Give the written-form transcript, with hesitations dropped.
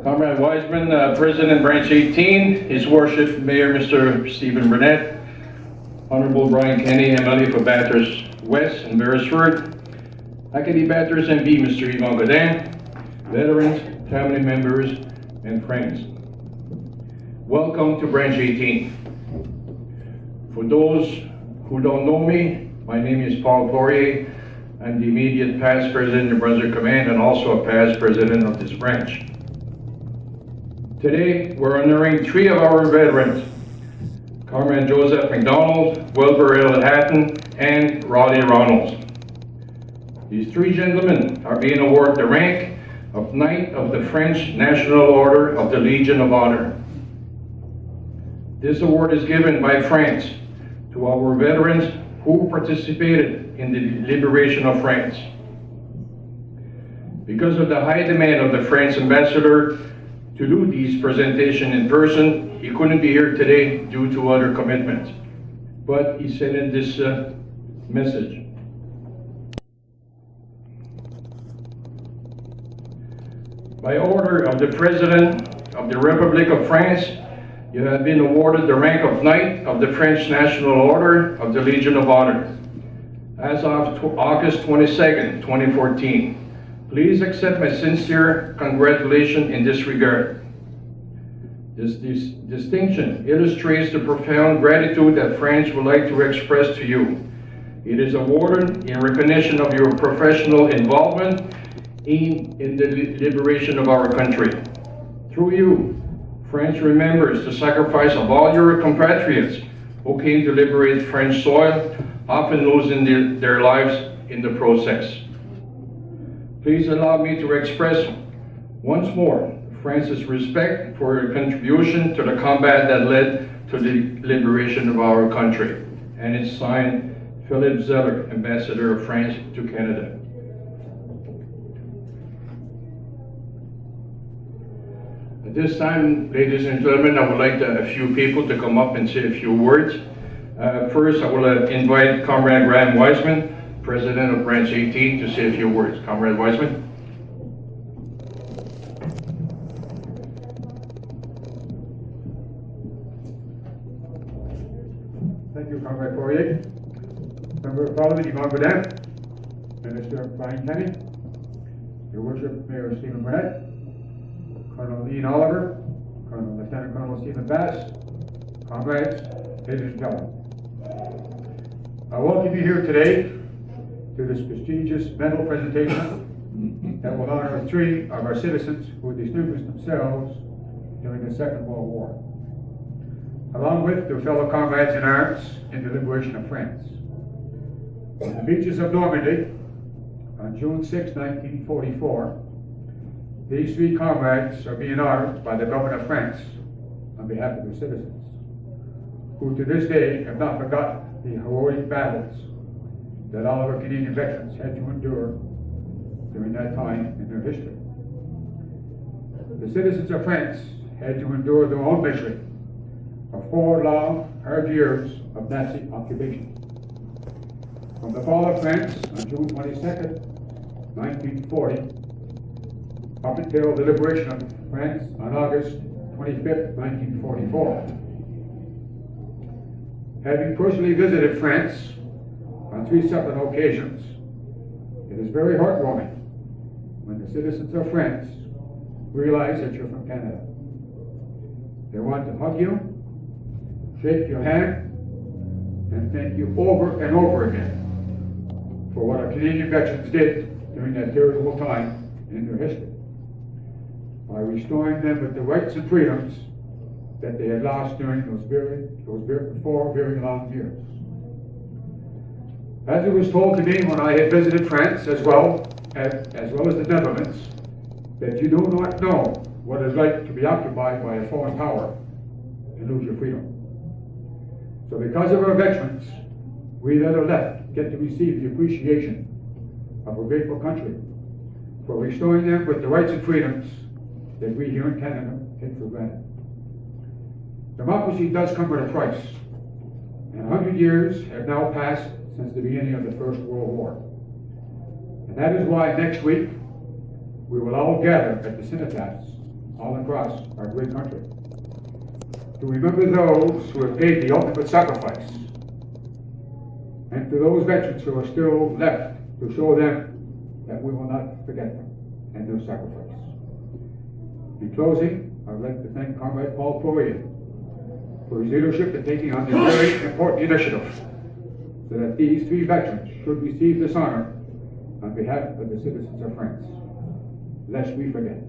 Comrade Wiseman, President Branch 18, His Worship Mayor Mr. Stephen Burnett, Honorable Brian Kenny, MLA for Bathurst West and Beresford, Acadie Bathurst MB Mr. Yvon Godin, veterans, family members, and friends. Welcome to Branch 18. For those who don't know me, my name is Paul Poirier. I'm the immediate past president of New Brunswick Command and also a past president of this branch. Today, we're honoring 3 of our veterans, Comrade Joseph McDonald, Wilbur L. Hatton, and Roddy Ronalds. These 3 gentlemen are being awarded the rank of Knight of the French National Order of the Legion of Honor. This award is given by France to our veterans who participated in the liberation of France. Because of the high demand of the French ambassador to do these presentations in person, he couldn't be here today due to other commitments, but he sent in this message. By order of the President of the Republic of France, you have been awarded the rank of Knight of the French National Order of the Legion of Honor. As of August 22nd, 2014, please accept my sincere congratulations in this regard. This distinction illustrates the profound gratitude that France would like to express to you. It is awarded in recognition of your professional involvement in the liberation of our country. Through you, France remembers the sacrifice of all your compatriots who came to liberate French soil, often losing their lives in the process. Please allow me to express once more France's respect for your contribution to the combat that led to the liberation of our country. And it's signed, Philippe Zeller, Ambassador of France to Canada. At this time, ladies and gentlemen, I would like a few people to come up and say a few words. First, I will invite Comrade Graham Wiseman, President of Branch 18, to say a few words. Comrade Wiseman. Thank you, Comrade Poirier. Member of Parliament, Yvon Godin, Minister Brian Kenny, Your Worship Mayor Stephen Burnett, Colonel Ian Oliver, Colonel Lieutenant Colonel Stephen Bass, comrades, ladies and gentlemen. I welcome you here today to this prestigious medal presentation that will honor 3 of our citizens who distinguished themselves during the Second World War, along with their fellow comrades in arms in the liberation of France. On the beaches of Normandy, on June 6, 1944, these 3 comrades are being honored by the government of France on behalf of their citizens, who to this day have not forgotten the heroic battles that all of our Canadian veterans had to endure during that time in their history. The citizens of France had to endure their own misery of 4 long, hard years of Nazi occupation. From the fall of France on June 22nd, 1940, up until the liberation of France on August 25th, 1944. Having personally visited France on 3 separate occasions, it is very heartwarming when the citizens of France realize that you're from Canada. They want to hug you, shake your hand, and thank you over and over again for what our Canadian veterans did during that terrible time in their history, by restoring them with the rights and freedoms that they had lost during those 4 very long years. As it was told to me when I had visited France as well as the Netherlands, that you do not know what it's like to be occupied by a foreign power and lose your freedom. So because of our veterans, we that are left get to receive the appreciation of our grateful country for restoring them with the rights and freedoms that we here in Canada take for granted. Democracy does come at a price, and 100 years have now passed since the beginning of the First World War. And that is why next week we will all gather at the cenotaphs all across our great country. To remember those who have paid the ultimate sacrifice, and to those veterans who are still left, to show them that we will not forget them and their sacrifice. In closing, I would like to thank Comrade Paul Poirier for his leadership in taking on this very important initiative, so that these three veterans should receive this honor on behalf of the citizens of France, lest we forget.